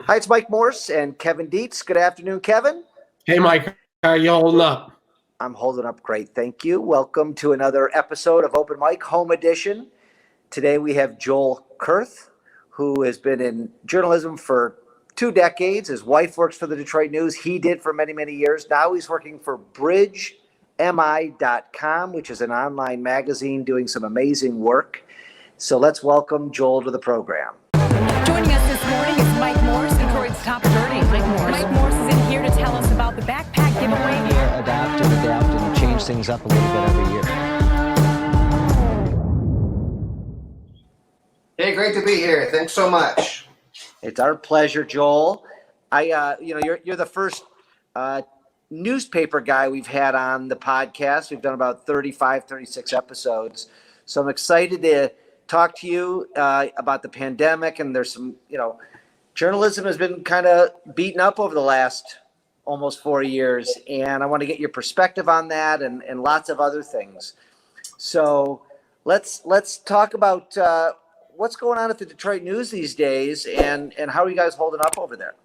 Hi, it's Mike Morse and Kevin Dietz. Good afternoon, Kevin. Hey, Mike. How are you holding up? I'm holding up great. Thank you. Welcome to another episode of Open Mic Home Edition. Today we have Joel Kurth, who has been in journalism for 2 decades. His wife works for the Detroit News. He did for many, many years. Now he's working for BridgeMI.com, which is an online magazine doing some amazing work. So let's welcome Joel to the program. Joining us this morning is Mike Morse, Detroit's top attorney. Mike Morse is in here to tell us about the backpack giveaway. Adapt and change things up a little bit every year. Hey, great to be here. Thanks so much. It's our pleasure, Joel. You're the first newspaper guy we've had on the podcast. We've done about 35, 36 episodes. So I'm excited to talk to you about the pandemic. And there's some, journalism has been kind of beaten up over the last almost 4 years. And I want to get your perspective on that and lots of other things. So let's talk about what's going on at the Detroit News these days and how are you guys holding up over there?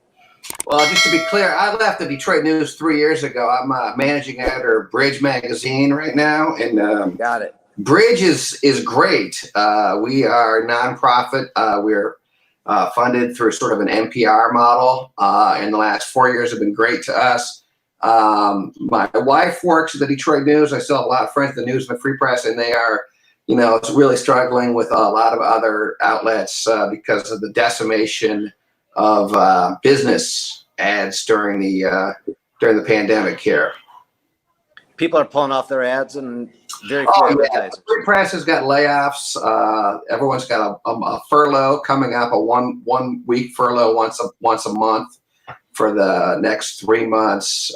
Well, just to be clear, I left the Detroit News 3 years ago. I'm managing editor of Bridge Magazine right now. And Got it. Bridge is great. We are a nonprofit. We're funded through sort of an NPR model. And the last 4 years have been great to us. My wife works at the Detroit News. I still have a lot of friends at the News and the Free Press, and they are, it's really struggling with a lot of other outlets because of the decimation of business ads during the pandemic here. People are pulling off their ads and very few advertisers. The Free Press has got layoffs. Everyone's got a furlough coming up, a one week furlough once a month for the next 3 months.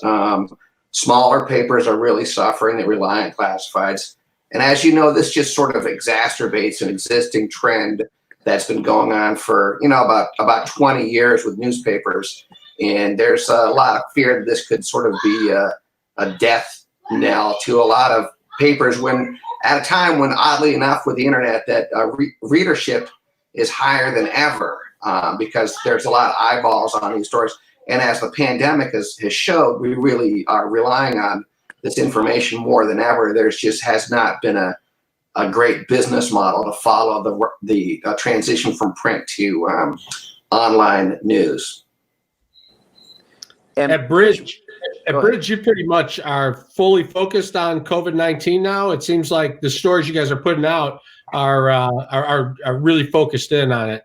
Smaller papers are really suffering. They rely on classifieds. And as you know, this just sort of exacerbates an existing trend that's been going on for, about 20 years with newspapers. And there's a lot of fear that this could sort of be a death knell to a lot of papers when at a time when, oddly enough, with the internet, that readership is higher than ever because there's a lot of eyeballs on these stories. And as the pandemic has showed, we really are relying on this information more than ever. There's just has not been a great business model to follow the transition from print to online news. And At Bridge, you pretty much are fully focused on COVID-19 now. It seems like the stories you guys are putting out are really focused in on it.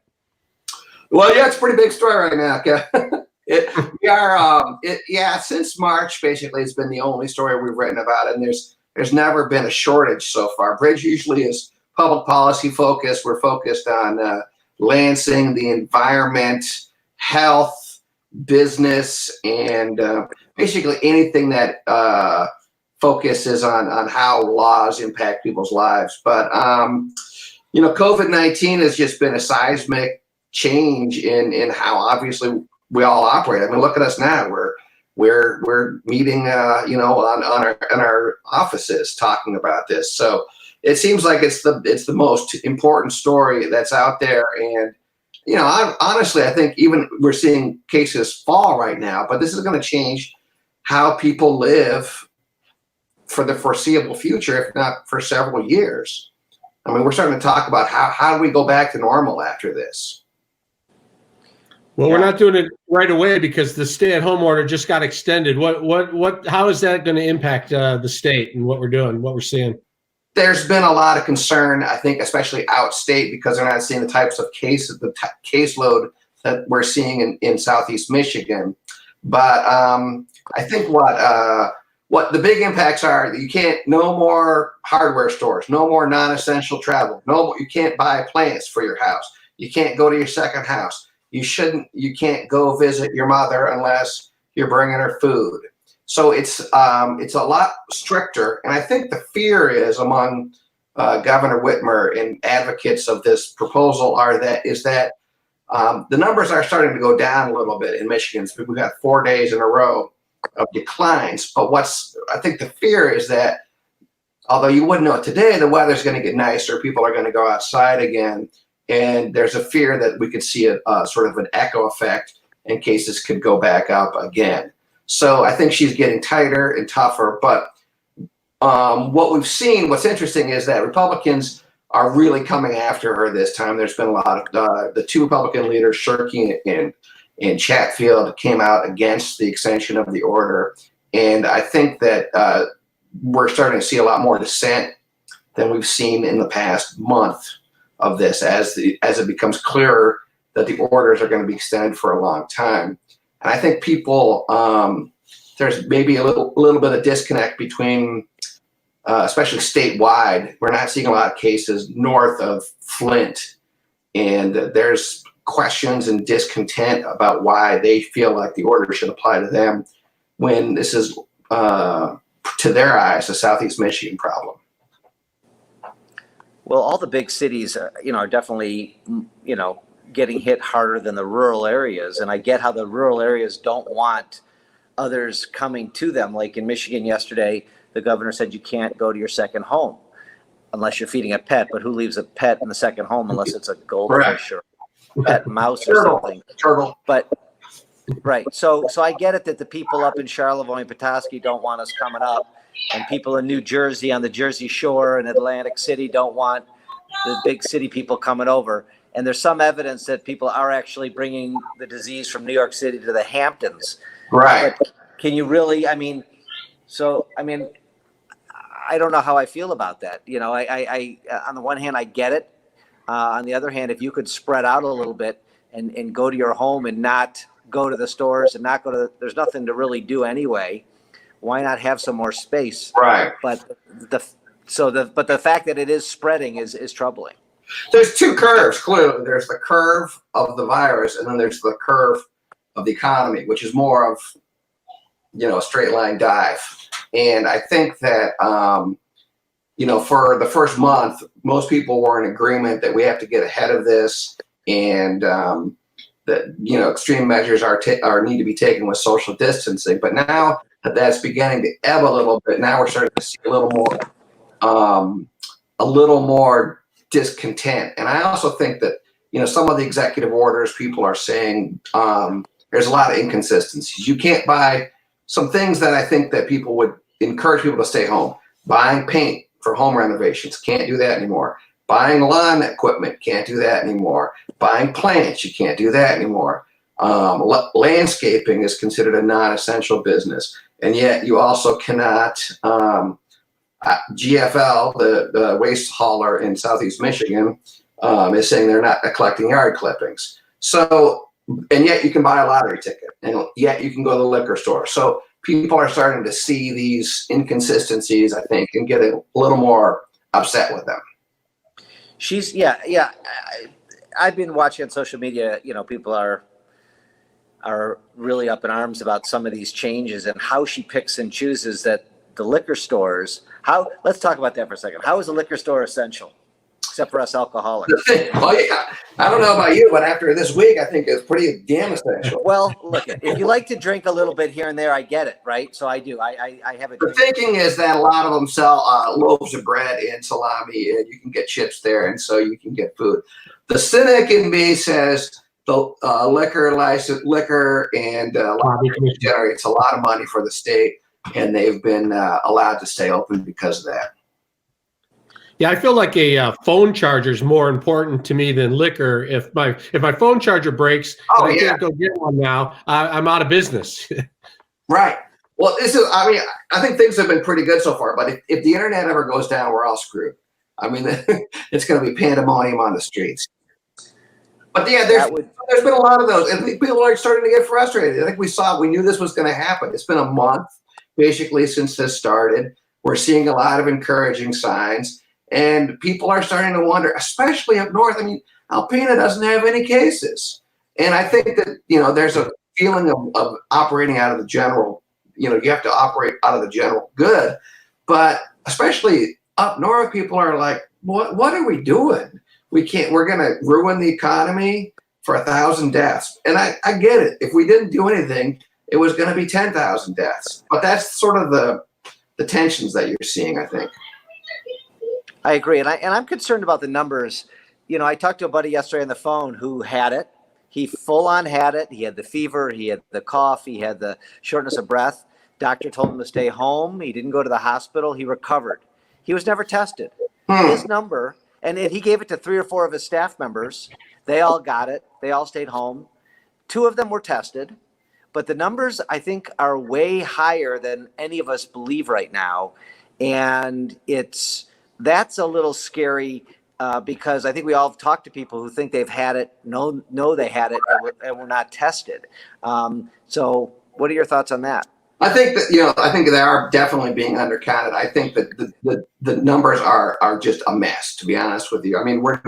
Well, yeah, it's a pretty big story right now. Since March, basically, it's been the only story we've written about, and there's never been a shortage so far. Bridge usually is public policy focused. We're focused on Lansing, the environment, health, business, and basically anything that focuses on how laws impact people's lives. But COVID-19 has just been a seismic change in how obviously we all operate. I mean, look at us now. We're meeting, in our offices talking about this. So it seems like it's the most important story that's out there. And honestly, I think even we're seeing cases fall right now, but this is going to change how people live for the foreseeable future, if not for several years. I mean, we're starting to talk about how do we go back to normal after this? Well, We're not doing it right away because the stay-at-home order just got extended. How is that going to impact the state and what we're seeing? There's been a lot of concern, I think, especially outstate, because they're not seeing the types of caseload that we're seeing in Southeast Michigan. But I think what the big impacts are, no more hardware stores, no more non-essential travel, you can't buy plants for your house, you can't go to your second house. You can't go visit your mother unless you're bringing her food. So it's a lot stricter. And I think the fear is among Governor Whitmer and advocates of this proposal is that the numbers are starting to go down a little bit in Michigan. So we've got 4 days in a row of declines. But I think the fear is that although you wouldn't know it today, the weather's going to get nicer, people are going to go outside again. And there's a fear that we could see a sort of an echo effect and cases could go back up again. So I think she's getting tighter and tougher. But what we've seen, what's interesting is that Republicans are really coming after her this time. There's been a lot of the two Republican leaders, Shirky and Chatfield, came out against the extension of the order. And I think that we're starting to see a lot more dissent than we've seen in the past month of this, as it becomes clearer that the orders are going to be extended for a long time. And I think people, there's maybe a little bit of disconnect between, especially statewide. We're not seeing a lot of cases north of Flint, and there's questions and discontent about why they feel like the order should apply to them when this is, to their eyes, a Southeast Michigan problem. Well, all the big cities, are definitely, getting hit harder than the rural areas. And I get how the rural areas don't want others coming to them. Like in Michigan yesterday, the governor said you can't go to your second home unless you're feeding a pet. But who leaves a pet in the second home unless it's a goldfish or a pet mouse or something? Turtle. But right. So I get it that the people up in Charlevoix and Petoskey don't want us coming up. And people in New Jersey on the Jersey Shore and Atlantic City don't want the big city people coming over. And there's some evidence that people are actually bringing the disease from New York City to the Hamptons. Right. But can you really, I don't know how I feel about that. I on the one hand, I get it. On the other hand, if you could spread out a little bit and go to your home and not go to the stores and not go to, there's nothing to really do anyway. Why not have some more space? Right. But the fact that it is spreading is troubling. There's two curves, clearly. There's the curve of the virus, and then there's the curve of the economy, which is more of, a straight line dive. And I think that, for the first month, most people were in agreement that we have to get ahead of this, and that, extreme measures need to be taken with social distancing. But now that's beginning to ebb a little bit. Now we're starting to see a little more discontent. And I also think that, some of the executive orders, people are saying there's a lot of inconsistencies. You can't buy some things that I think that people would encourage people to stay home. Buying paint for home renovations, can't do that anymore. Buying lawn equipment, can't do that anymore. Buying plants, you can't do that anymore. Landscaping is considered a non-essential business. And yet you also cannot, GFL, the waste hauler in Southeast Michigan, is saying they're not collecting yard clippings. So, and yet you can buy a lottery ticket, and yet you can go to the liquor store. So people are starting to see these inconsistencies, I think, and get a little more upset with them. I've been watching on social media, people are really up in arms about some of these changes and how she picks and chooses that the liquor stores. Let's talk about that for a second. How is a liquor store essential, except for us alcoholics? Well, yeah, I don't know about you, but after this week, I think it's pretty damn essential. Well, look, if you like to drink a little bit here and there, I get it, right? So I do. I have a The thinking is that a lot of them sell loaves of bread and salami, and you can get chips there, and so you can get food. The cynic in me says the liquor and generates a lot of money for the state, and they've been allowed to stay open because of that. Yeah, I feel like a phone charger is more important to me than liquor. If my phone charger breaks, and I can't go get one now, I'm out of business. Right. Well, I think things have been pretty good so far, but if the internet ever goes down, we're all screwed. It's going to be pandemonium on the streets. But yeah, there's been a lot of those, and people are starting to get frustrated. I think we knew this was going to happen. It's been a month, basically, since this started. We're seeing a lot of encouraging signs, and people are starting to wonder, especially up north. Alpena doesn't have any cases, and I think that there's a feeling of operating out of the general. You have to operate out of the general good, but especially up north, people are like, "What are we doing? We're going to ruin the economy for 1,000 deaths." And I get it. If we didn't do anything, it was going to be 10,000 deaths. But that's sort of the tensions that you're seeing, I think. I agree. And I'm concerned about the numbers. I talked to a buddy yesterday on the phone who had it. He full on had it. He had the fever. He had the cough. He had the shortness of breath. Doctor told him to stay home. He didn't go to the hospital. He recovered. He was never tested. His number, and he gave it to 3 or 4 of his staff members. They all got it. They all stayed home. 2 of them were tested. But the numbers, I think, are way higher than any of us believe right now. And that's a little scary because I think we all have talked to people who think they've had it, know they had it, and were not tested. So what are your thoughts on that? I think that, I think they are definitely being undercounted. I think that the numbers are just a mess, to be honest with you. I mean, we're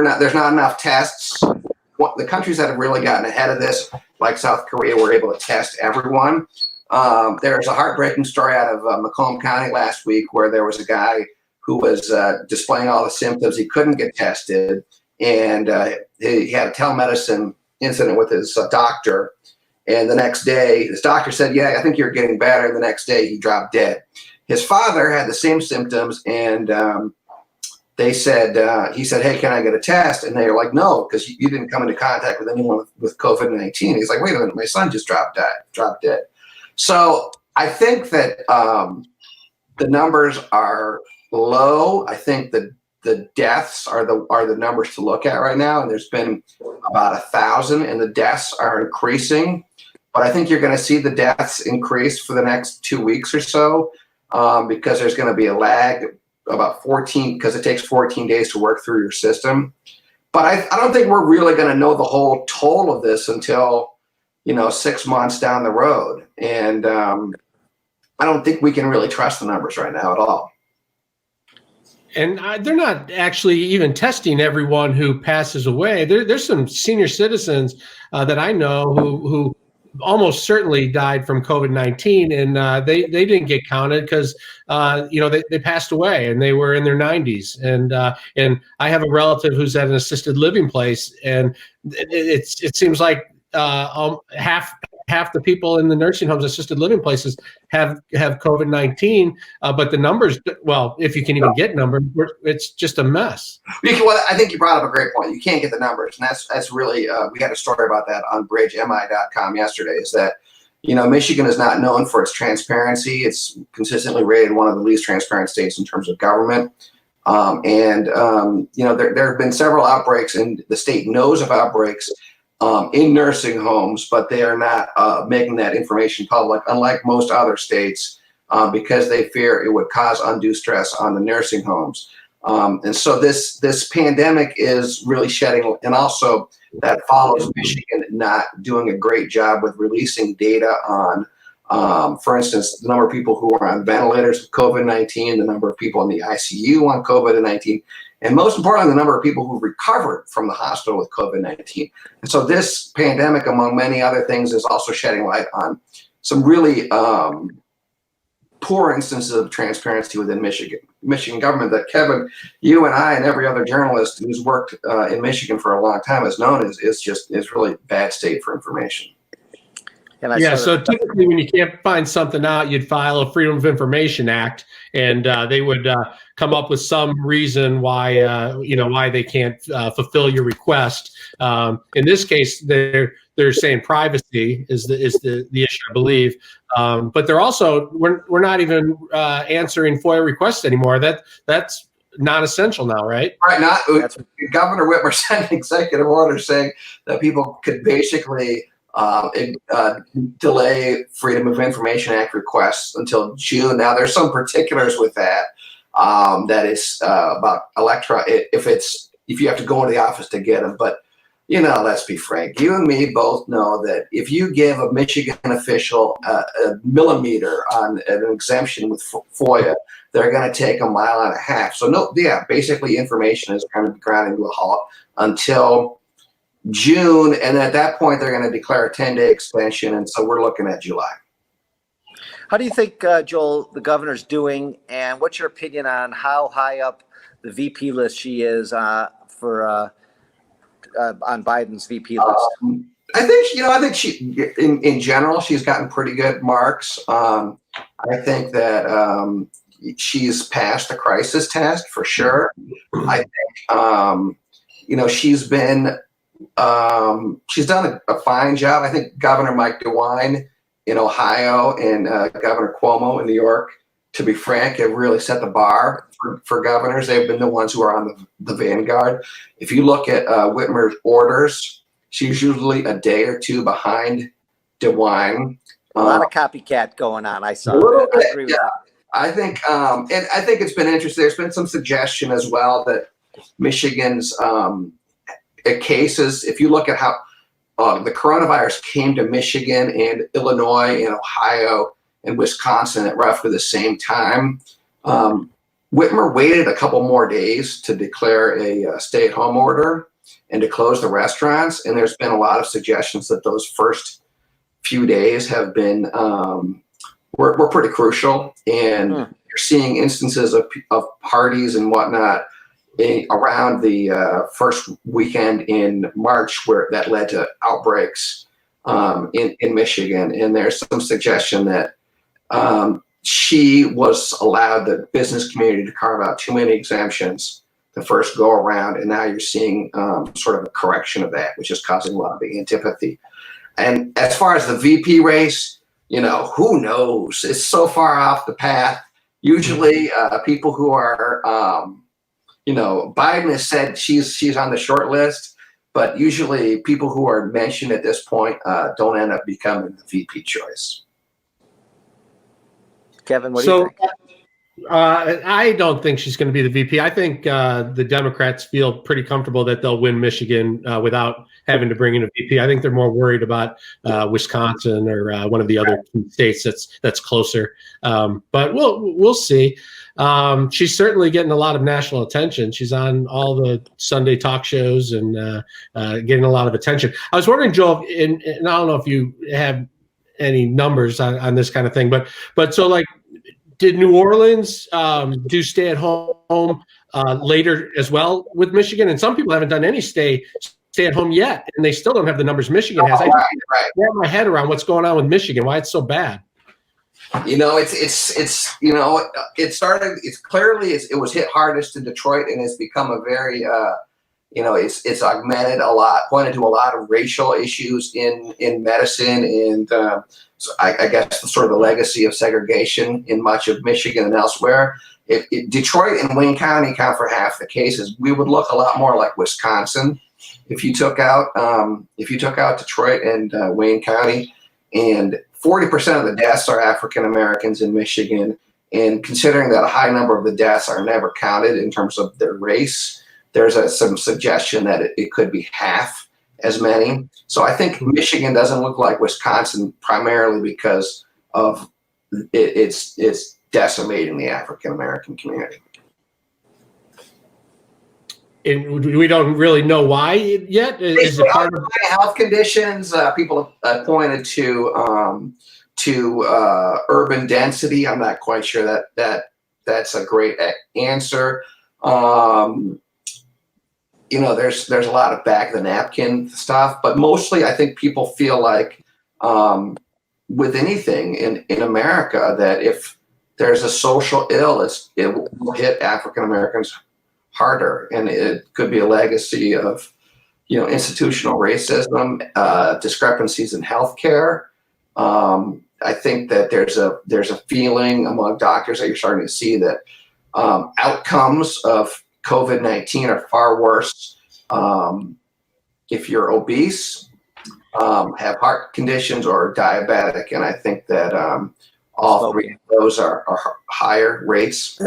not, there's not enough tests. The countries that have really gotten ahead of this, like South Korea, were able to test everyone. There's a heartbreaking story out of Macomb County last week where there was a guy who was displaying all the symptoms. He couldn't get tested, and he had a telemedicine incident with his doctor. And the next day, his doctor said, "Yeah, I think you're getting better." And the next day, he dropped dead. His father had the same symptoms, and he said, "Hey, can I get a test?" And they were like, "No, because you didn't come into contact with anyone with COVID-19. He's like, "Wait a minute, my son just dropped dead." So I think that the numbers are low. I think that the deaths are the numbers to look at right now, and there's been about 1,000, and the deaths are increasing. But I think you're going to see the deaths increase for the next 2 weeks or so because there's going to be a lag about 14, because it takes 14 days to work through your system. But I don't think we're really going to know the whole toll of this until 6 months down the road, and I don't think we can really trust the numbers right now at all. And they're not actually even testing everyone who passes away. There's some senior citizens that I know who almost certainly died from COVID-19, and they didn't get counted because they passed away and they were in their 90s. And I have a relative who's at an assisted living place, and it seems like half the people in the nursing homes, assisted living places have COVID-19, but the numbers, well, if you can even get numbers, it's just a mess. Well, I think you brought up a great point. You can't get the numbers, and that's really we had a story about that on bridgemi.com yesterday. Is that Michigan is not known for its transparency. It's consistently rated one of the least transparent states in terms of government. There have been several outbreaks, and the state knows of outbreaks in nursing homes, but they are not making that information public, unlike most other states, because they fear it would cause undue stress on the nursing homes. And so this pandemic is really shedding, and also that follows Michigan not doing a great job with releasing data on, for instance, the number of people who are on ventilators with COVID-19, the number of people in the ICU on COVID-19, and most importantly, the number of people who recovered from the hospital with COVID-19. And so this pandemic, among many other things, is also shedding light on some really poor instances of transparency within Michigan government that Kevin, you and I and every other journalist who's worked in Michigan for a long time has known is really bad state for information. So typically when you can't find something out, you'd file a Freedom of Information Act, and they would come up with some reason why why they can't fulfill your request. In this case, they're saying privacy is the issue, I believe. But they're also we're not even answering FOIA requests anymore. That's non-essential now, right? Right. Governor Whitmer sent an executive order saying that people could basically delay Freedom of Information Act requests until June. Now, there's some particulars with that. That is about if you have to go into the office to get them. But let's be frank. You and me both know that if you give a Michigan official a millimeter on an exemption with FOIA, they're going to take a mile and a half. So basically information is kind of ground into a halt until June, and at that point they're going to declare a 10-day extension, and so we're looking at July. How do you think, Joel, the governor's doing, and what's your opinion on how high up the VP list she is on Biden's VP list? I think she, in general, she's gotten pretty good marks. I think that she's passed the crisis test for sure. I think she's been she's done a fine job. I think Governor Mike DeWine in Ohio and Governor Cuomo in New York, to be frank, have really set the bar for governors. They've been the ones who are on the vanguard. If you look at Whitmer's orders, she's usually a day or two behind DeWine. A lot of copycat going on. I saw A little that. bit, I agree with yeah. you. I think, and I think it's been interesting. There's been some suggestion as well that Michigan's cases, if you look at how the coronavirus came to Michigan and Illinois and Ohio and Wisconsin at roughly the same time, Whitmer waited a couple more days to declare a stay-at-home order and to close the restaurants. And there's been a lot of suggestions that those first few days have been were pretty crucial. And you're seeing instances of parties and whatnot around the first weekend in March where that led to outbreaks in Michigan. And there's some suggestion that she was allowed the business community to carve out too many exemptions the first go around. And now you're seeing sort of a correction of that, which is causing a lot of the antipathy. And as far as the VP race, who knows? It's so far off the path. Usually people who are, Biden has said she's on the short list, but usually people who are mentioned at this point don't end up becoming the VP choice. Kevin, what do you think? I don't think she's going to be the VP. I think the Democrats feel pretty comfortable that they'll win Michigan without having to bring in a VP. I think they're more worried about Wisconsin or one of the other states that's closer. But we'll see. She's certainly getting a lot of national attention. She's on all the Sunday talk shows and getting a lot of attention. I was wondering, Joel, and I don't know if you have any numbers on this kind of thing, but so like, did New Orleans do stay at home later as well with Michigan? And some people haven't done any stay at home yet, and they still don't have the numbers Michigan has. I can't wrap my head around what's going on with Michigan, why it's so bad. It was hit hardest in Detroit, and it's become a very it's augmented a lot, pointed to a lot of racial issues in medicine, and so I guess sort of the legacy of segregation in much of Michigan and elsewhere. If Detroit and Wayne County account for half the cases, we would look a lot more like Wisconsin if you took out Detroit and Wayne County. And 40% of the deaths are African Americans in Michigan. And considering that a high number of the deaths are never counted in terms of their race, there's some suggestion that it could be half as many. So I think Michigan doesn't look like Wisconsin primarily because of it's decimating the African American community. And we don't really know why yet. Is it part of health conditions? People have pointed to urban density. I'm not quite sure that's a great answer. There's a lot of back of the napkin stuff, but mostly I think people feel like with anything in America that if there's a social ill, it will hit African Americans harder, and it could be a legacy of institutional racism, discrepancies in healthcare. I think that there's a feeling among doctors that you're starting to see that outcomes of COVID-19 are far worse if you're obese, have heart conditions, or diabetic. And I think that all three of those are higher rates.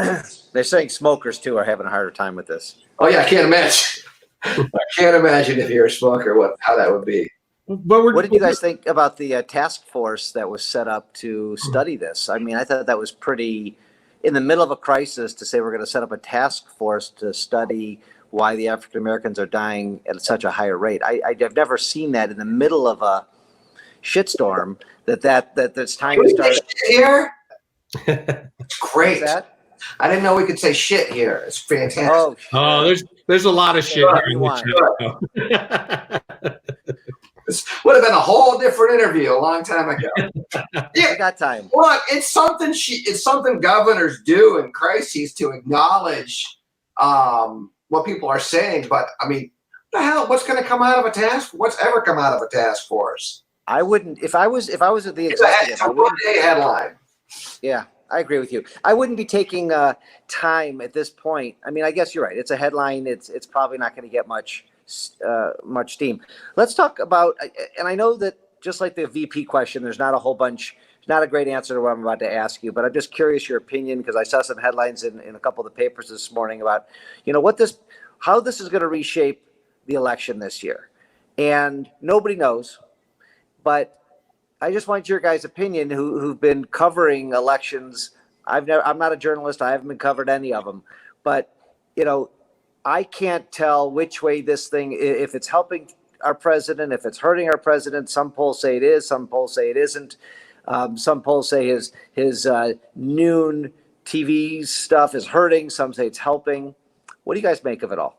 They're saying smokers, too, are having a harder time with this. Oh, yeah, I can't imagine. I can't imagine if you're a smoker how that would be. What did you guys think about the task force that was set up to study this? I mean, I thought that was pretty in the middle of a crisis to say we're going to set up a task force to study why the African Americans are dying at such a higher rate. I've never seen that in the middle of a shitstorm. That's time to start here. It's great. I didn't know we could say shit here. It's fantastic. Oh, there's a lot of shit here in the chat. This would have been a whole different interview a long time ago. Yeah, I got time. Look, it's something governors do in crises to acknowledge what people are saying. But I mean, the hell? What's going to come out of a task? What's ever come out of a task force? I wouldn't. If I was at the It's executive, a one-day headline. Yeah, I agree with you. I wouldn't be taking time at this point. I mean, I guess you're right. It's a headline. It's probably not going to get much steam. Let's talk about. And I know that just like the VP question, there's not a whole bunch. Not a great answer to what I'm about to ask you, but I'm just curious your opinion because I saw some headlines in a couple of the papers this morning about, how this is going to reshape the election this year, and nobody knows. But I just want your guys' opinion, who've been covering elections. I'm not a journalist. I haven't been covered any of them, but I can't tell which way this thing, if it's helping our president, if it's hurting our president. Some polls say it is. Some polls say it isn't. Some polls say his noon TV stuff is hurting. Some say it's helping. What do you guys make of it all?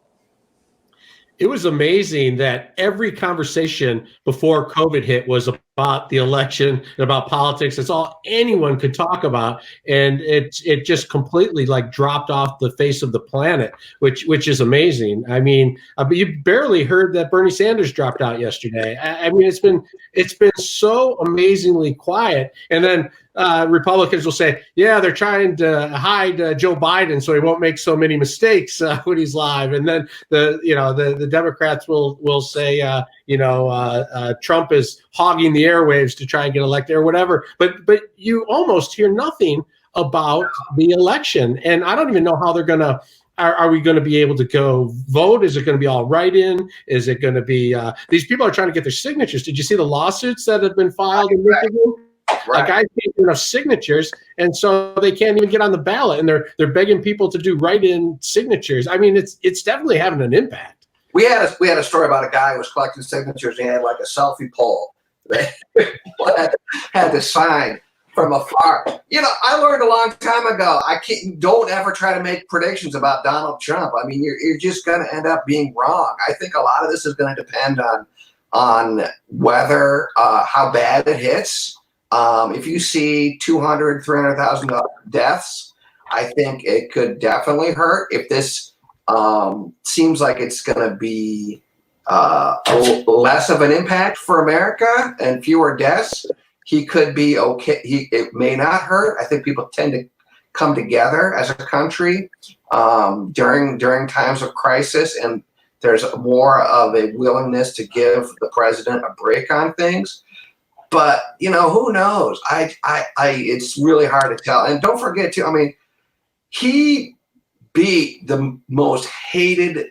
It was amazing that every conversation before COVID hit was about the election and about politics. It's all anyone could talk about, and it just completely dropped off the face of the planet, which is amazing. I mean, you barely heard that Bernie Sanders dropped out yesterday. I mean, it's been so amazingly quiet, and then Republicans will say, yeah, they're trying to hide Joe Biden so he won't make so many mistakes when he's live. And then the Democrats will say, Trump is hogging the airwaves to try and get elected or whatever. But you almost hear nothing about the election. And I don't even know how they're going to. Are we going to be able to go vote? Is it going to be all write-in? Is it going to be these people are trying to get their signatures? Did you see the lawsuits that have been filed in Michigan? Right. Guys can't get enough signatures, and so they can't even get on the ballot, and they're begging people to do write-in signatures. I mean, it's definitely having an impact. We had a story about a guy who was collecting signatures. And he had like a selfie pole. They had the sign from afar. I learned a long time ago. Don't ever try to make predictions about Donald Trump. I mean, you're just going to end up being wrong. I think a lot of this is going to depend on whether how bad it hits. If you see 200, 300,000 deaths, I think it could definitely hurt. If this seems like it's going to be less of an impact for America and fewer deaths, he could be okay. It may not hurt. I think people tend to come together as a country during times of crisis, and there's more of a willingness to give the president a break on things. But who knows? It's really hard to tell. And don't forget too. I mean, he beat the most hated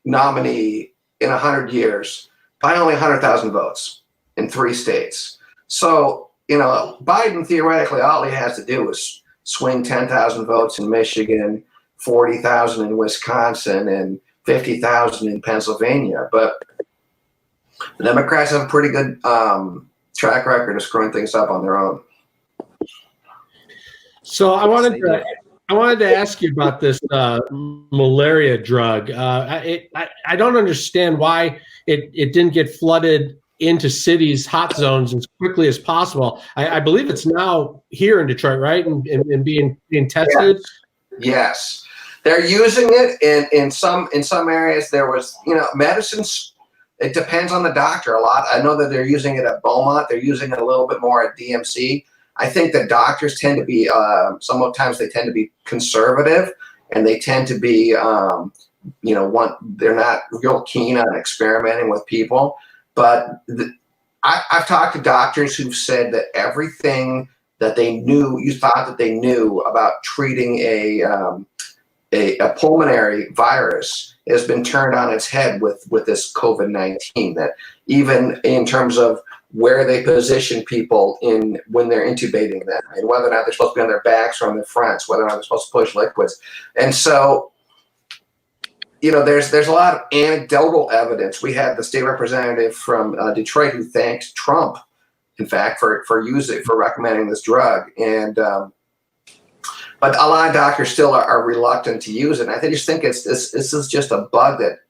nominee in 100 years by only 100,000 votes in 3 states. So Biden theoretically all he has to do is swing 10,000 votes in Michigan, 40,000 in Wisconsin, and 50,000 in Pennsylvania. But the Democrats have a pretty good track record of screwing things up on their own. So I wanted to ask you about this malaria drug. I don't understand why it didn't get flooded into cities, hot zones as quickly as possible. I believe it's now here in Detroit, right, and being tested. Yes, they're using it in some areas. There was medicines. It depends on the doctor a lot. I know that they're using it at Beaumont. They're using it a little bit more at DMC. I think the doctors tend to be, sometimes they tend to be conservative, and they tend to be, they're not real keen on experimenting with people. But I've talked to doctors who've said that everything that they knew, you thought that they knew about treating a pulmonary virus has been turned on its head with this COVID-19, that even in terms of where they position people when they're intubating them, and whether or not they're supposed to be on their backs or on their fronts, whether or not they're supposed to push liquids. And so, there's a lot of anecdotal evidence. We had the state representative from Detroit who thanked Trump, in fact, for recommending this drug. And but a lot of doctors still are reluctant to use it. And I just think this is just a bug that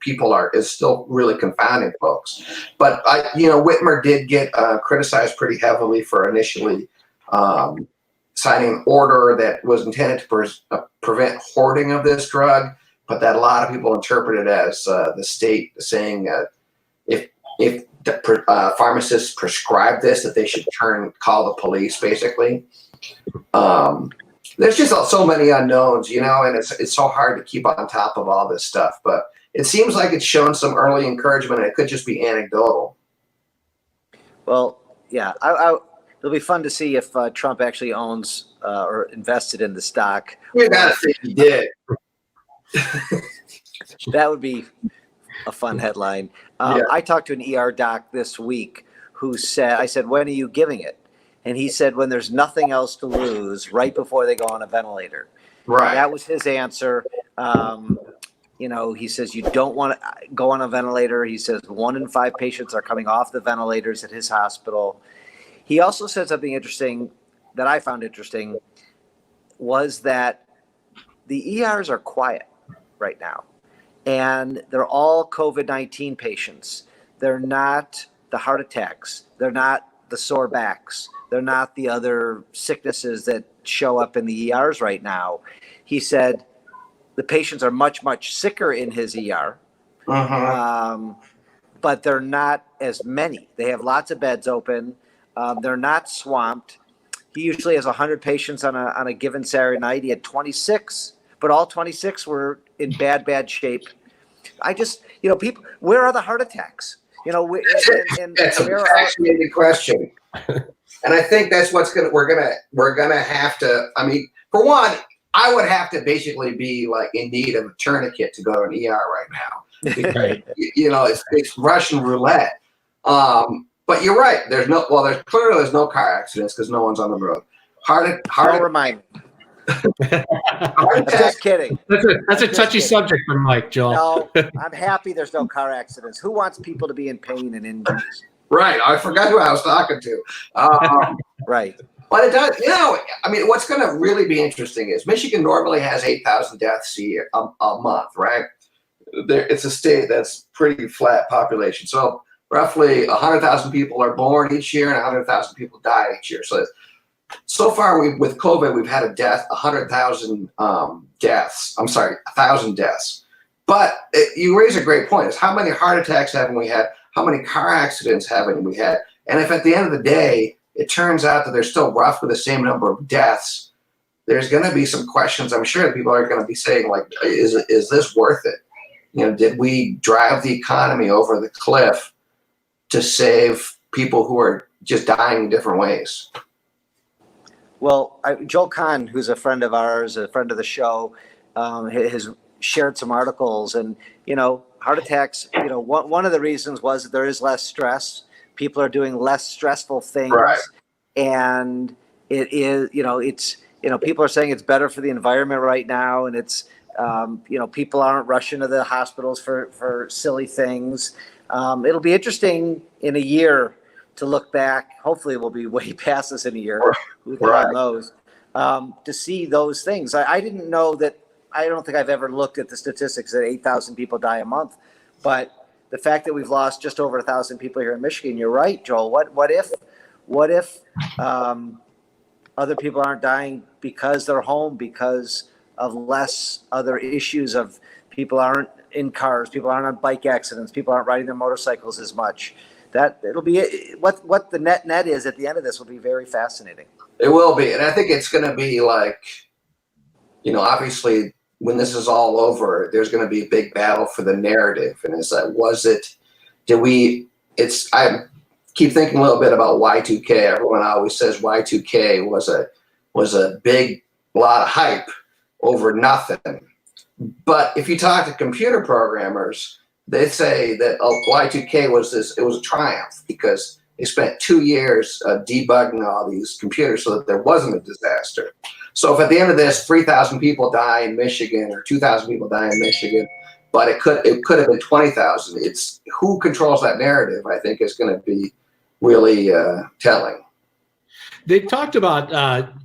is still really confounding folks. But Whitmer did get criticized pretty heavily for initially signing an order that was intended to prevent hoarding of this drug. but that a lot of people interpret it as the state saying if the pharmacists prescribe this, that they should call the police, basically. There's just so many unknowns, and it's so hard to keep on top of all this stuff. But it seems like it's shown some early encouragement, and it could just be anecdotal. Well, yeah, it'll be fun to see if Trump actually owns or invested in the stock. You gotta think he did. That would be a fun headline. I talked to an ER doc this week who said, I said, when are you giving it? And he said, when there's nothing else to lose, right before they go on a ventilator. Right. That was his answer. He says, you don't want to go on a ventilator. He says 1 in 5 patients are coming off the ventilators at his hospital. He also said something interesting that I found interesting, was that the ERs are quiet right now. And they're all COVID-19 patients. They're not the heart attacks. They're not the sore backs. They're not the other sicknesses that show up in the ERs right now. He said the patients are much, much sicker in his ER, but they're not as many. They have lots of beds open. They're not swamped. He usually has 100 patients on a given Saturday night. He had 26, but all 26 were in bad shape. I just, people, where are the heart attacks? That's a fascinating question. And I think that's we're gonna have to, I mean, for one, I would have to basically be like in need of a tourniquet to go to an ER right now. Because, it's Russian roulette. But you're right. There's no car accidents because no one's on the road. Don't remind me. I'm just kidding. That's a touchy subject for Mike, Joel. No, I'm happy there's no car accidents. Who wants people to be in pain and injuries? Right. I forgot who I was talking to. Right. But it does, I mean, what's going to really be interesting is Michigan normally has 8,000 deaths a month, right? It's a state that's pretty flat population. So roughly 100,000 people are born each year and 100,000 people die each year. So far with COVID, we've had 100,000 deaths. I'm sorry, 1,000 deaths. But you raise a great point. Is how many heart attacks haven't we had? How many car accidents haven't we had? And if at the end of the day, it turns out that there's still roughly the same number of deaths, there's going to be some questions. I'm sure that people are going to be saying, like, is this worth it? Did we drive the economy over the cliff to save people who are just dying in different ways? Well, Joel Kahn, who's a friend of ours, a friend of the show, has shared some articles. And, heart attacks, one of the reasons was that there is less stress. People are doing less stressful things. Right. And it is, people are saying it's better for the environment right now. And it's, people aren't rushing to the hospitals for silly things. It'll be interesting in a year to look back. Hopefully we'll be way past this in a year. Who knows? To see those things. I didn't know that. I don't think I've ever looked at the statistics that 8,000 people die a month, but the fact that we've lost just over 1,000 people here in Michigan, you're right, Joel. What if other people aren't dying because they're home, because of less other issues of people aren't in cars, people aren't on bike accidents, people aren't riding their motorcycles as much. That it'll be what the net is at the end of this will be very fascinating. It will be, and I think it's going to be like, obviously when this is all over, there's going to be a big battle for the narrative, and it's like, I keep thinking a little bit about Y2K. Everyone always says Y2K was a big lot of hype over nothing. But if you talk to computer programmers, they say that Y2K was a triumph because they spent 2 years debugging all these computers so that there wasn't a disaster. So if at the end of this 3,000 people die in Michigan or 2,000 people die in Michigan, but it could have been 20,000. It's who controls that narrative, I think, is going to be really telling. They talked about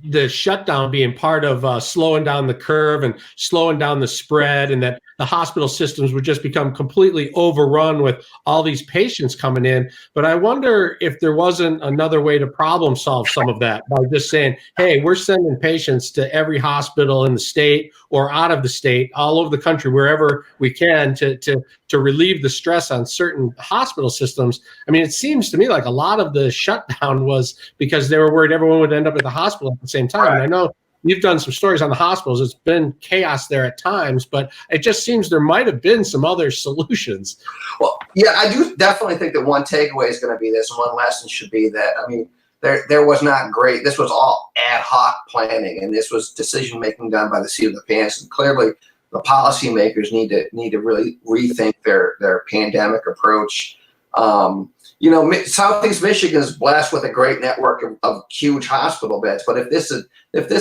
the shutdown being part of slowing down the curve and slowing down the spread, and that the hospital systems would just become completely overrun with all these patients coming in. But I wonder if there wasn't another way to problem solve some of that by just saying, hey, we're sending patients to every hospital in the state or out of the state, all over the country, wherever we can, to relieve the stress on certain hospital systems. I mean, it seems to me like a lot of the shutdown was because they were worried everyone would end up at the hospital at the same time. And I know you've done some stories on the hospitals. It's been chaos there at times, but it just seems there might have been some other solutions. Well, yeah, I do definitely think that one takeaway is going to be this. One lesson should be that, I mean, there was not great. This was all ad hoc planning, and this was decision making done by the seat of the pants. And clearly, the policymakers need to really rethink their pandemic approach. Southeast Michigan is blessed with a great network of huge hospital beds. But if this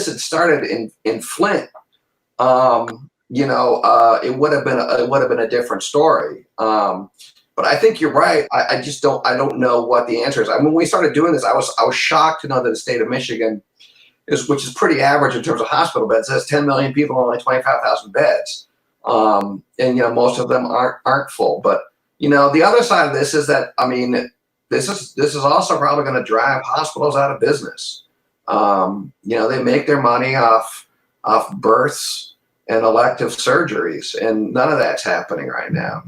had started in Flint, it would have been a different story. But I think you're right. I don't know what the answer is. I mean, when we started doing this, I was shocked to know that the state of Michigan which is pretty average in terms of hospital beds, has 10 million people, only 25,000 beds, and most of them aren't full. But the other side of this is that, I mean, this is also probably going to drive hospitals out of business. They make their money off births and elective surgeries, and none of that's happening right now.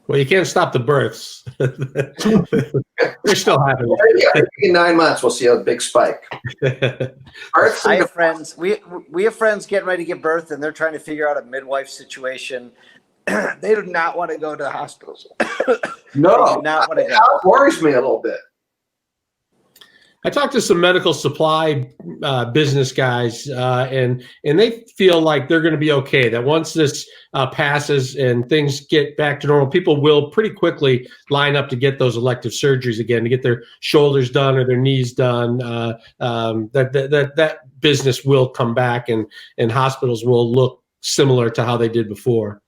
Well, you can't stop the births. They're still happening. Yeah, in 9 months, we'll see a big spike. I have friends. We have friends getting ready to give birth, and they're trying to figure out a midwife situation. They do not want to go to hospitals. No, that worries me a little bit. I talked to some medical supply business guys, and they feel like they're going to be okay. That once this passes and things get back to normal, people will pretty quickly line up to get those elective surgeries again, to get their shoulders done or their knees done. That business will come back, and hospitals will look similar to how they did before.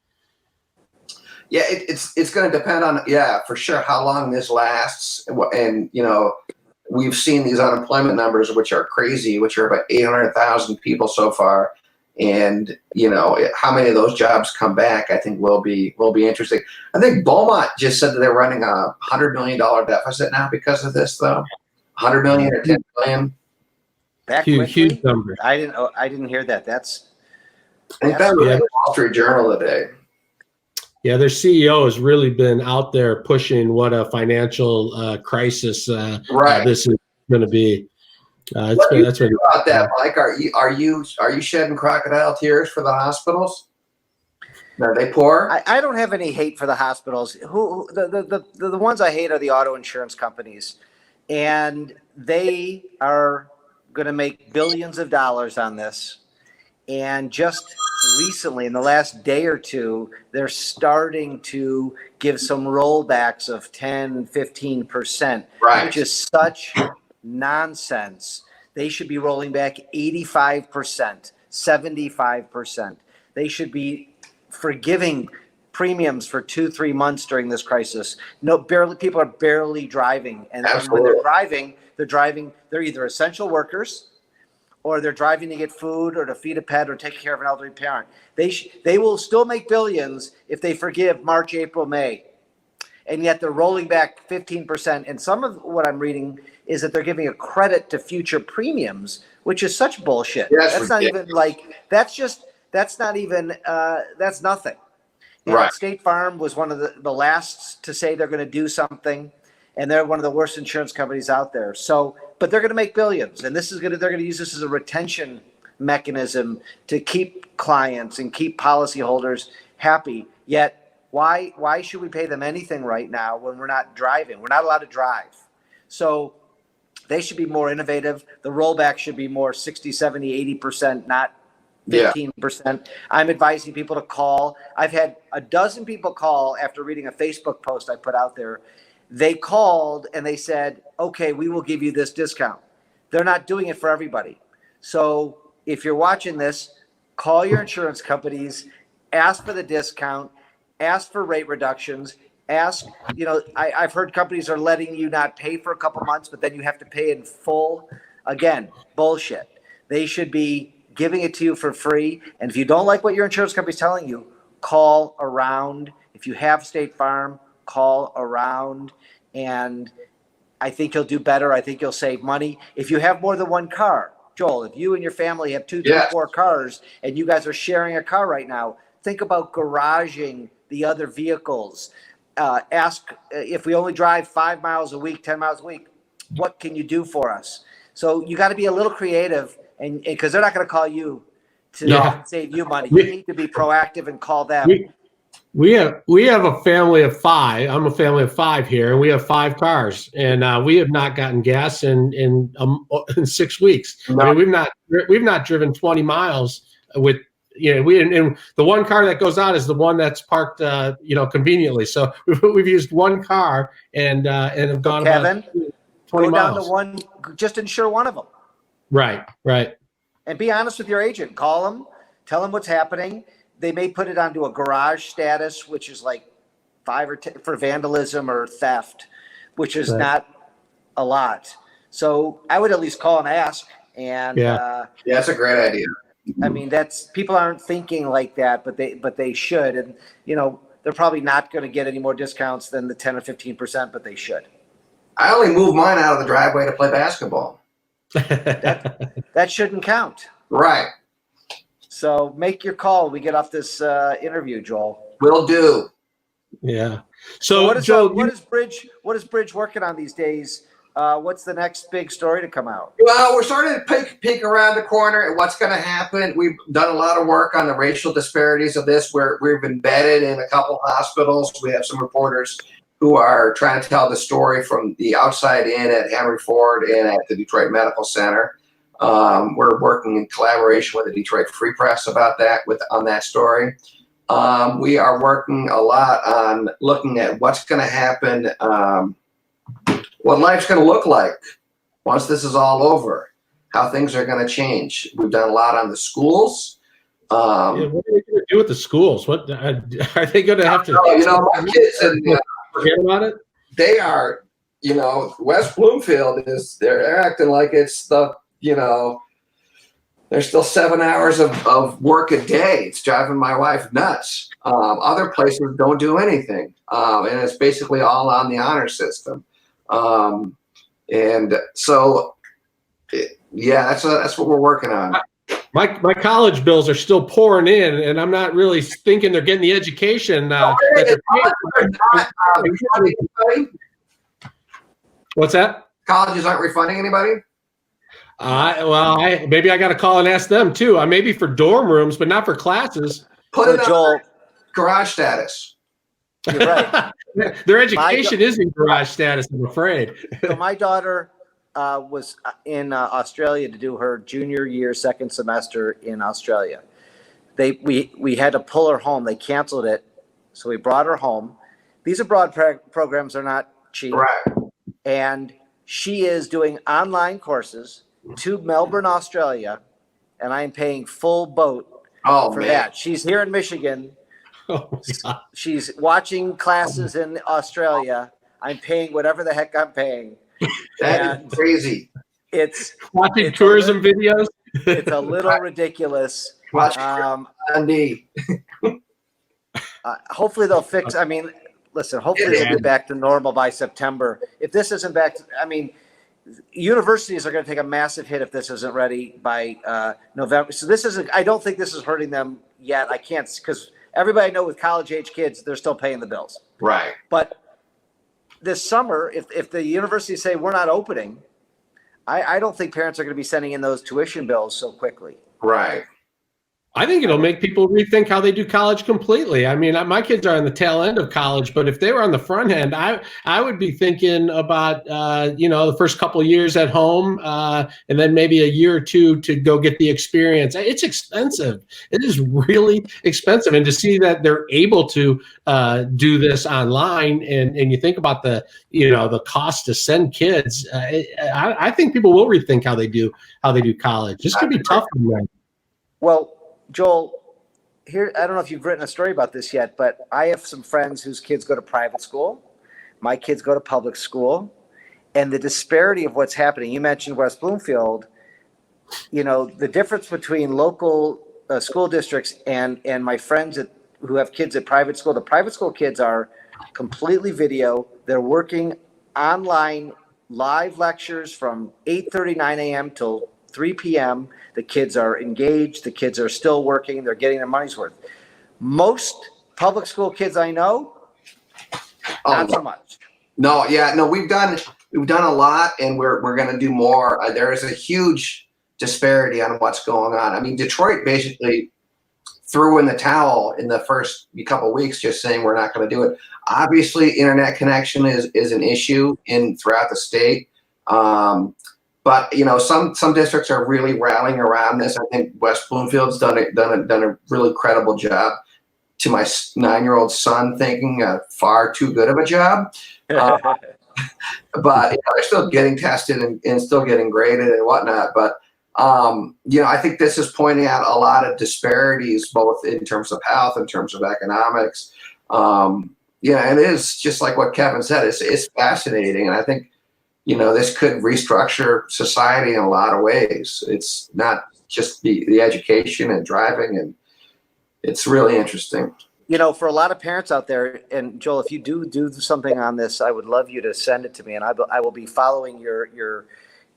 Yeah, it's going to depend on, for sure, how long this lasts, and we've seen these unemployment numbers, which are crazy, which are about 800,000 people so far. And, how many of those jobs come back, I think will be interesting. I think Beaumont just said that they're running a $100 million deficit now because of this, though. 100 million or 10 million. Huge number. I didn't hear that. I think that was the Wall Street Journal today. Yeah, their CEO has really been out there pushing what a financial crisis this is going to be. What do you think about that, Mike? Are you shedding crocodile tears for the hospitals? Are they poor? I don't have any hate for the hospitals. The ones I hate are the auto insurance companies, and they are going to make billions of dollars on this. And just recently, in the last day or two, they're starting to give some rollbacks of 10, 15%, which is such nonsense. They should be rolling back 85%, 75%. They should be forgiving premiums for 2-3 months during this crisis. People are barely driving. And when they're driving, they're either essential workers, or they're driving to get food or to feed a pet or take care of an elderly parent. They will still make billions if they forgive March, April, May. And yet they're rolling back 15%. And some of what I'm reading is that they're giving a credit to future premiums, which is such bullshit. That's not even that's nothing. State Farm was one of the last to say they're going to do something. And they're one of the worst insurance companies out there. But they're going to make billions, and they're going to use this as a retention mechanism to keep clients and keep policyholders happy. Yet, why should we pay them anything right now when we're not driving? We're not allowed to drive. So they should be more innovative. The rollback should be more 60, 70, 80%, not 15%. Yeah. I'm advising people to call. I've had a dozen people call after reading a Facebook post I put out there. They called and they said, okay, we will give you this discount. They're not doing it for everybody. So if you're watching this, call your insurance companies, ask for the discount, ask for rate reductions, I've heard companies are letting you not pay for a couple months, but then you have to pay in full Again, bullshit. They should be giving it to you for free. And if you don't like what your insurance company is telling you, call around. If you have State Farm, call around. And I think you'll do better. I think you'll save money. If you have more than one car, Joel, if you and your family have 2, 3, 4 cars and you guys are sharing a car right now, think about garaging the other vehicles. Ask if we only drive 5 miles a week, 10 miles a week, what can you do for us? So you got to be a little creative, and because they're not going to call you to save you money. You need to be proactive and call them. We have a family of 5. I'm a family of 5 here, and we have 5 cars, and we have not gotten gas in 6 weeks. No. I mean, we've not driven 20 miles with. And the one car that goes out is the one that's parked, conveniently. So we've used one car and have gone Kevin, about 20 go miles. down to one, just insure one of them. Right. And be honest with your agent. Call them, tell them what's happening. They may put it onto a garage status, which is like 5 or 10 for vandalism or theft, which is not a lot. So I would at least call and ask. And that's a great idea. I mean, people aren't thinking like that, but they should. And they're probably not going to get any more discounts than the 10 or 15%, but they should. I only move mine out of the driveway to play basketball. That shouldn't count. Right. So make your call. We get off this interview, Joel. Will do. Yeah. So what is Joel, what is Bridge working on these days? What's the next big story to come out? Well, we're starting to peek around the corner at what's going to happen. We've done a lot of work on the racial disparities of this, where we've embedded in a couple hospitals. We have some reporters who are trying to tell the story from the outside in at Henry Ford and at the Detroit Medical Center. We're working in collaboration with the Detroit Free Press about that, on that story. We are working a lot on looking at what's going to happen, what life's going to look like once this is all over, how things are going to change. We've done a lot on the schools. What are they going to do with the schools? What are they going to have to? My kids forget about it. They are, West Bloomfield they're acting like it's there's still 7 hours of work a day. It's driving my wife nuts. Other places don't do anything, and it's basically all on the honor system. And so, that's what we're working on. My college bills are still pouring in, and I'm not really thinking they're getting the education. What's that? Colleges aren't refunding anybody? Maybe I got to call and ask them too. Maybe for dorm rooms, but not for classes. Put it on garage status. You're right. Their education is in garage status, I'm afraid. So my daughter was in Australia to do her junior year, second semester in Australia. We had to pull her home. They canceled it, so we brought her home. These abroad programs are not cheap. Right. And she is doing online courses to Melbourne, Australia, and I'm paying full boat for that. She's here in Michigan. Oh, she's watching classes in Australia. I'm paying whatever the heck I'm paying. That is crazy. It's watching tourism videos. It's a little ridiculous. Andy. Hopefully they'll fix. Hopefully they'll be back to normal by September. If this isn't back, universities are going to take a massive hit if this isn't ready by November. So this isn't. I don't think this is hurting them yet. I can't, because everybody I know with college-age kids, they're still paying the bills. Right. But this summer, if the universities say we're not opening, I don't think parents are going to be sending in those tuition bills so quickly. Right. I think it'll make people rethink how they do college completely. My kids are on the tail end of college, but if they were on the front end, I would be thinking about, the first couple of years at home, and then maybe a year or two to go get the experience. It's expensive. It is really expensive. And to see that they're able to do this online, and you think about the cost to send kids, I think people will rethink how they do college. This could be tough for them. Well, Joel, here, I don't know if you've written a story about this yet, but I have some friends whose kids go to private school. My kids go to public school. and the disparity of what's happening. You mentioned West Bloomfield. The difference between local school districts and my friends who have kids at private school. The private school kids are completely video. They're working online live lectures from 8:30, 9 a.m. till 3 p.m. The kids are engaged. The kids are still working. They're getting their money's worth. Most public school kids I know, not so much. No, we've done a lot, and we're going to do more. There is a huge disparity on what's going on. I mean, Detroit basically threw in the towel in the first couple of weeks, just saying we're not going to do it. Obviously, internet connection is an issue throughout the state. But some districts are really rallying around this. I think West Bloomfield's done a really credible job. To my 9-year-old son, thinking far too good of a job. But they're still getting tested and still getting graded and whatnot. But I think this is pointing out a lot of disparities, both in terms of health, in terms of economics. And it is just like what Kevin said. It's fascinating, and I think this could restructure society in a lot of ways. It's not just the education and driving, and it's really interesting. For a lot of parents out there, and Joel, if you do something on this, I would love you to send it to me, and I will be following your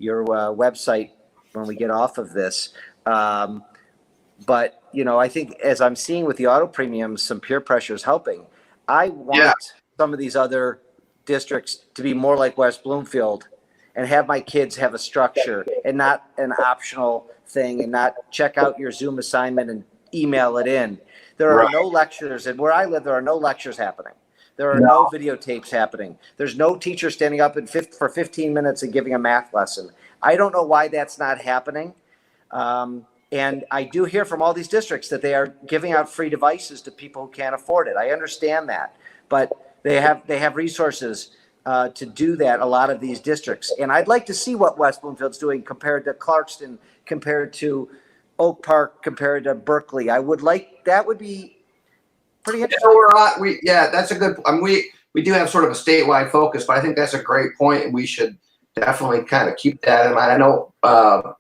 website when we get off of this. But I think as I'm seeing with the auto premiums, some peer pressure is helping. I want some of these other districts to be more like West Bloomfield and have my kids have a structure and not an optional thing, and not check out your Zoom assignment and email it in. There are no lectures, and where I live, there are no lectures happening. There are no videotapes happening. There's no teacher standing up for 15 minutes and giving a math lesson. I don't know why that's not happening. And I do hear from all these districts that they are giving out free devices to people who can't afford it. I understand that, but they have resources to do that, a lot of these districts. And I'd like to see what West Bloomfield's doing compared to Clarkston, compared to Oak Park, compared to Berkeley. That would be pretty interesting. That's a good. We do have sort of a statewide focus, but I think that's a great point, and we should definitely kind of keep that in mind. I know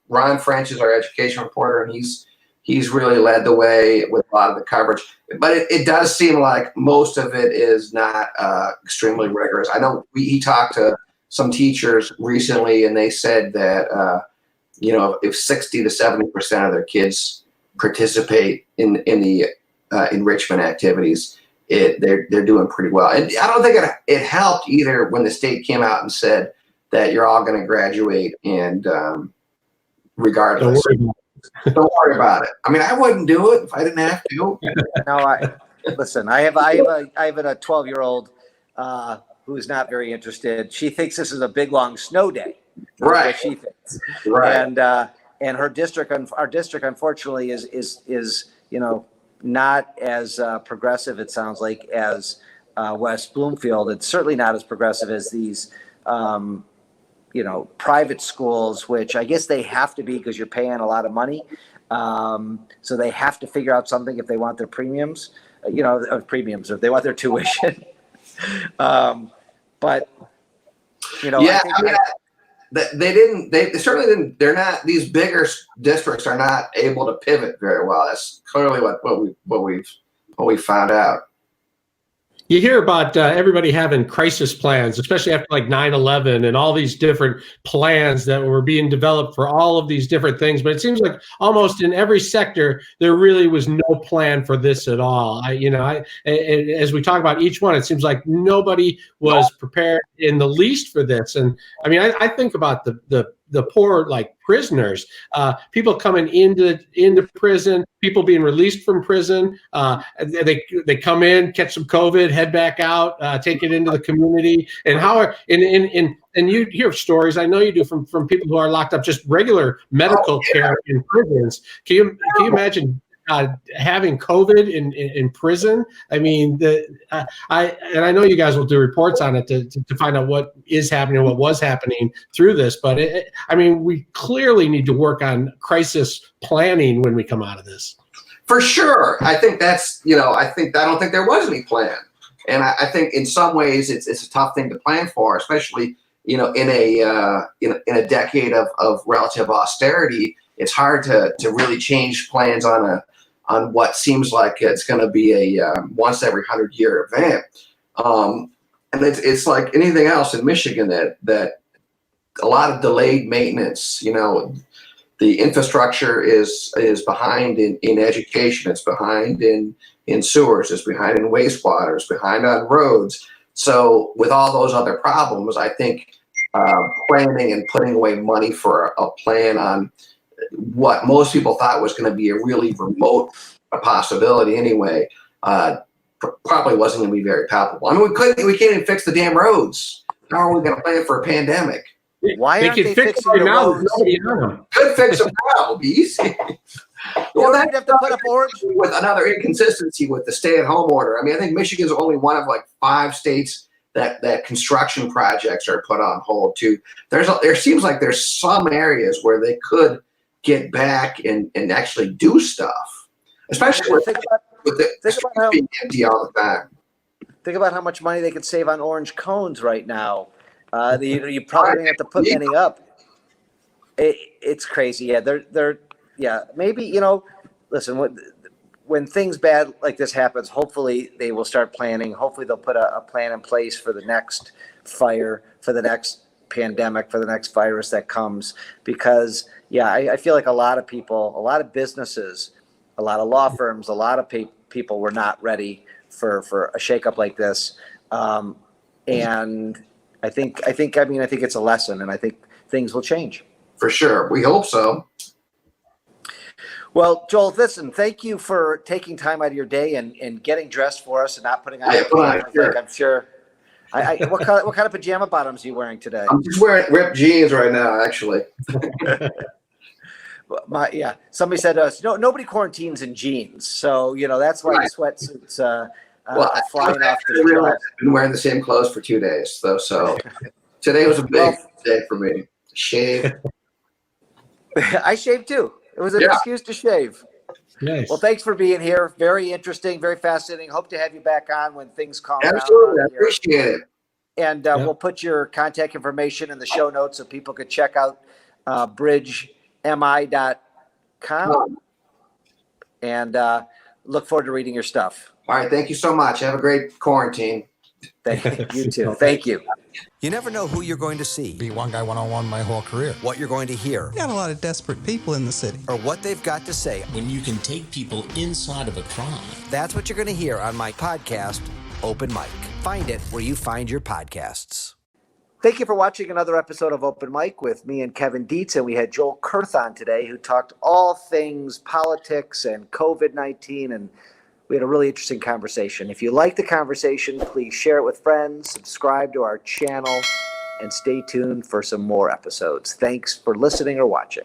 Ron French is our education reporter, and he's really led the way with a lot of the coverage. But it does seem like most of it is not extremely rigorous. I know he talked to some teachers recently, and they said that if 60 to 70% of their kids participate in the enrichment activities, they're doing pretty well. And I don't think it helped either when the state came out and said that you're all going to graduate, and regardless, don't worry about it. I mean, I wouldn't do it if I didn't have to. No, listen. I have a 12-year-old who's not very interested. She thinks this is a big long snow day. Right. What she thinks. Right. And our district, unfortunately, is not as progressive, it sounds like, as West Bloomfield. It's certainly not as progressive as these private schools, which I guess they have to be because you're paying a lot of money. So they have to figure out something if they want their premiums, or if they want their tuition. But they certainly didn't. They're not. These bigger districts are not able to pivot very well. That's clearly what we found out. You hear about everybody having crisis plans, especially after like 9/11 and all these different plans that were being developed for all of these different things. But it seems like almost in every sector, there really was no plan for this at all. As we talk about each one, it seems like nobody was prepared in the least for this. And I mean, I think about the poor, like prisoners, people coming into prison, people being released from prison. They come in, catch some COVID, head back out, take it into the community. And and you hear stories, I know you do, from people who are locked up, just regular medical care in prisons. Can you imagine having COVID in prison? I mean, I know you guys will do reports on it to find out what is happening, what was happening through this. But we clearly need to work on crisis planning when we come out of this. For sure, I think that's I don't think there was any plan, and I think in some ways it's a tough thing to plan for, especially in a decade of relative austerity, it's hard to really change plans on what seems like it's going to be a once every 100-year event. And it's like anything else in Michigan that a lot of delayed maintenance. The infrastructure is behind in education. It's behind in sewers. It's behind in wastewater. It's behind on roads. So with all those other problems, I think planning and putting away money for a plan on what most people thought was going to be a really remote possibility anyway, probably wasn't going to be very palpable. I mean, we can't even fix the damn roads. How are we going to plan for a pandemic? Why aren't they fixing the roads? Could fix them now. Be easy. Well, they'd have to put up orange. With another inconsistency with the stay-at-home order. I mean, I think Michigan's only one of like 5 states that construction projects are put on hold too. There seems like there's some areas where they could get back and actually do stuff, especially with the being empty all the time. Think about how much money they could save on orange cones right now. You probably don't have to put any up. It's crazy. Yeah, maybe, listen, when things bad like this happens, hopefully they will start planning. Hopefully they'll put a plan in place for the next fire, for the next pandemic, for the next virus that comes. Because, I feel like a lot of people, a lot of businesses, a lot of law firms, a lot of people were not ready for a shakeup like this. And I think it's a lesson, and I think things will change. For sure. We hope so. Well, Joel, listen, thank you for taking time out of your day and getting dressed for us and not putting on sure. I'm sure. What kind of pajama bottoms are you wearing today? I'm just wearing ripped jeans right now, actually. Somebody said to us, nobody quarantines in jeans. So, that's why the sweatsuits are flying off the shelves. I've been wearing the same clothes for 2 days, though. So today was a big day for me. Shave. I shaved too. It was an excuse to shave. Nice. Well, thanks for being here. Very interesting, very fascinating. Hope to have you back on when things calm down. Absolutely. I appreciate it. And we'll put your contact information in the show notes so people could check out bridgemi.com. And look forward to reading your stuff. All right. Thank you so much. Have a great quarantine. Thank you too. Thank you. You never know who you're going to see. Be one guy one-on-one my whole career. What you're going to hear. Got a lot of desperate people in the city. Or what they've got to say. When you can take people inside of a crime. That's what you're going to hear on my podcast, Open Mic. Find it where you find your podcasts. Thank you for watching another episode of Open Mic with me and Kevin Dietz. And we had Joel Kurth on today, who talked all things politics and COVID-19, and we had a really interesting conversation. If you like the conversation, please share it with friends, subscribe to our channel, and stay tuned for some more episodes. Thanks for listening or watching.